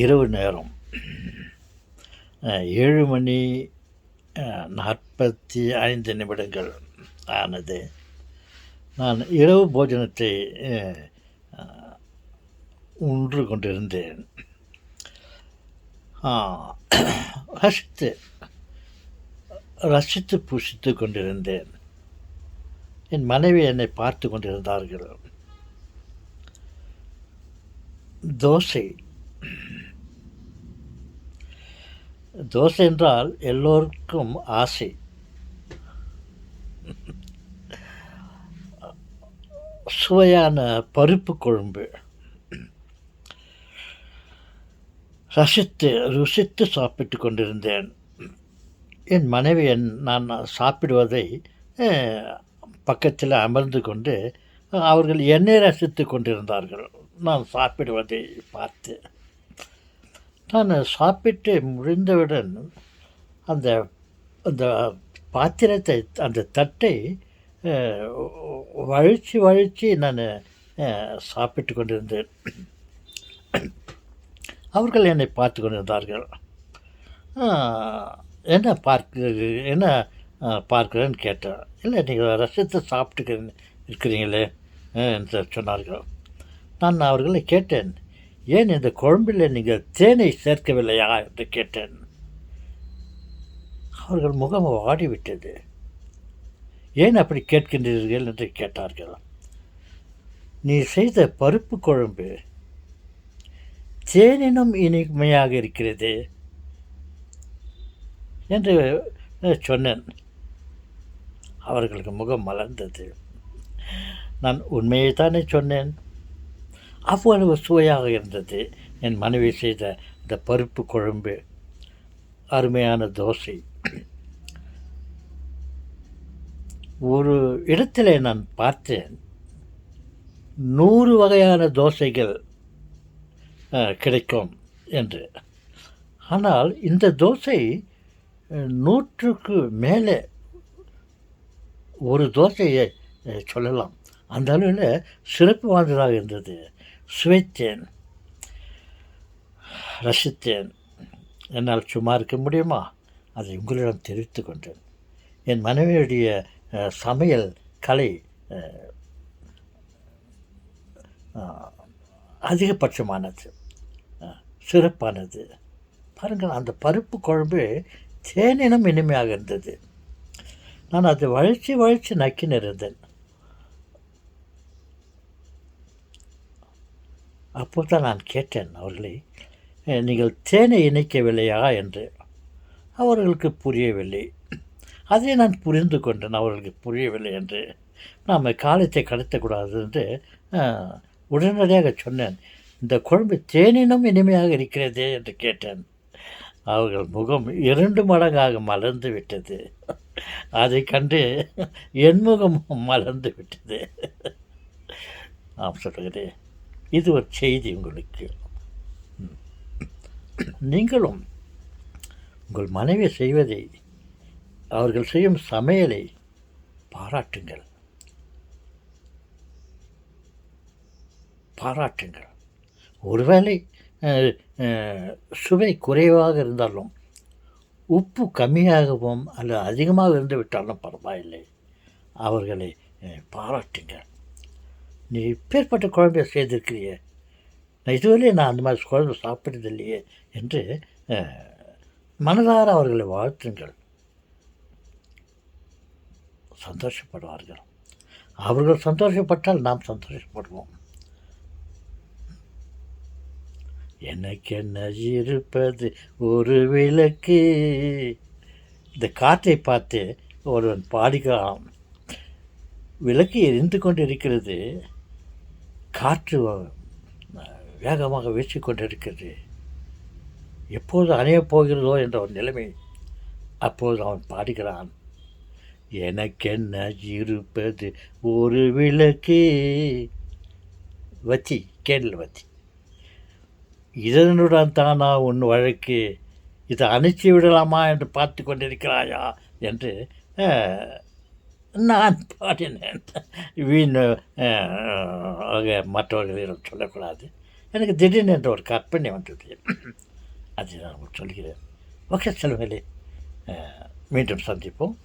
இரவு நேரம் 7 மணி 45 நிமிடங்கள் ஆனது. நான் இரவு போஜனத்தை உண்டு கொண்டிருந்தேன். ரசித்து புசித்து கொண்டிருந்தேன். என் மனைவி என்னை பார்த்து கொண்டிருந்தார்கள். தோசை என்றால் எல்லோருக்கும் ஆசை. சுவையான பருப்பு குழம்பு ருசித்து சாப்பிட்டு கொண்டிருந்தேன். என் மனைவி நான் சாப்பிடுவதை பக்கத்தில் அமர்ந்து கொண்டு அவர்கள் என்னை ரசித்து கொண்டிருந்தார்கள். நான் சாப்பிடுவதை பார்த்து நான் சாப்பிட்டு முடிந்தவுடன் அந்த அந்த பாத்திரத்தை, அந்த தட்டை வழித்து நான் சாப்பிட்டு கொண்டிருந்தேன். அவர்கள் என்னை பார்த்து கொண்டிருந்தார்கள். என்ன பார்க்குறேன்னு கேட்டேன். இல்லை, நீங்கள் ரசித்து சாப்பிட்டு இருக்கிறீங்களே என்று சொன்னார்கள். நான் அவர்களை கேட்டேன், ஏன் இந்த குழம்பில் நீங்கள் தேனை சேர்க்கவில்லையா என்று கேட்டேன். அவர்கள் முகம் வாடிவிட்டது. ஏன் அப்படி கேட்கின்றீர்கள் என்று கேட்டார்கள். நீ செய்த பருப்பு குழம்பு தேனினும் இனிமையாக இருக்கிறது என்று சொன்னேன். அவர்களுக்கு முகம் மலர்ந்தது. நான் உண்மையை தானே சொன்னேன். அவ்வளவு சுவையாக இருந்தது என் மனைவி செய்த இந்த பருப்பு குழம்பு. அருமையான தோசை. ஒரு இடத்திலே நான் பார்த்தேன், 100 வகையான தோசைகள் கிடைக்கும் என்று. ஆனால் இந்த தோசை 100க்கு மேலே ஒரு தோசையை சொல்லலாம். அந்த அளவில் சிறப்பு வாய்ந்ததாக இருந்தது. சுவைத்தேன், ரசித்தேன். என்னால் சும்மா இருக்க முடியுமா? அதை உங்களிடம் தெரிவித்து கொண்டேன். என் மனைவியுடைய சமையல் கலை அதிகபட்சமானது, சிறப்பானது. பாருங்கள், அந்த பருப்பு குழம்பு தேனினும் இனிமையாக இருந்தது. நான் அதை வழித்து நக்கின்னு இருந்தேன். அப்போது தான் நான் கேட்டேன் அவர்களை, நீங்கள் தேனை இணைக்கவில்லையா என்று. அவர்களுக்கு புரியவில்லை. அதை நான் புரிந்து கொண்டேன், அவர்களுக்கு புரியவில்லை என்று. நாம் காலத்தை கடத்தக்கூடாது என்று உடனடியாக சொன்னேன். இந்த குழம்பு தேனினும் இனிமையாக இருக்கிறதே என்று கேட்டேன். அவர்கள் முகம் 2 மடங்காக மலர்ந்து விட்டது. அதை கண்டு என் முகம் மலர்ந்து விட்டது. சொல்கிறேன், இது ஒரு செய்தி உங்களுக்கு. நீங்களும் உங்கள் மனைவி செய்வதை, அவர்கள் செய்யும் சமையலை பாராட்டுங்கள். ஒருவேளை சுவை குறைவாக இருந்தாலும், உப்பு கம்மியாகவும் அல்லது அதிகமாக இருந்து விட்டாலும் பரவாயில்லை, அவர்களை பாராட்டுங்கள். நீ இப்பேற்பட்ட குழம்பை செய்திருக்கிறியே, நான் இதுவரையே நான் அந்த மாதிரி குழம்பு சாப்பிட்டதில்லையே என்று மனதார அவர்களை வாழ்த்துங்கள். சந்தோஷப்படுவார்கள். அவர்கள் சந்தோஷப்பட்டால் நாம் சந்தோஷப்படுவோம். எனக்கென்ன இருப்பது ஒரு விளக்கு. இந்த காற்றை பார்த்து ஒருவன் பாடுகிறான். விளக்கு எரிந்து கொண்டு இருக்கிறது, காற்று வேகமாக வீசிக்கொண்டிருக்கிறது. எப்போது அணையப் போகிறதோ என்ற ஒரு நிலைமை. அப்போது அவன் பாடுகிறான், எனக்கென்ன இருப்பது ஒரு விளக்கு. வச்சி கேடல் வச்சி, இதனுடன் தானா உன் வழக்கு, இதை அணைச்சி விடலாமா என்று பார்த்து கொண்டிருக்கிறாயா என்று நான் பாடினேன். வீண் ஆக மற்றவர்களிடம் சொல்லக்கூடாது. எனக்கு திடீர்னு என்ற ஒரு கற்பனை வந்தது. அதை நான் உங்களுக்கு சொல்கிறேன். ஓகே செல்வங்களே, மீண்டும் சந்திப்போம்.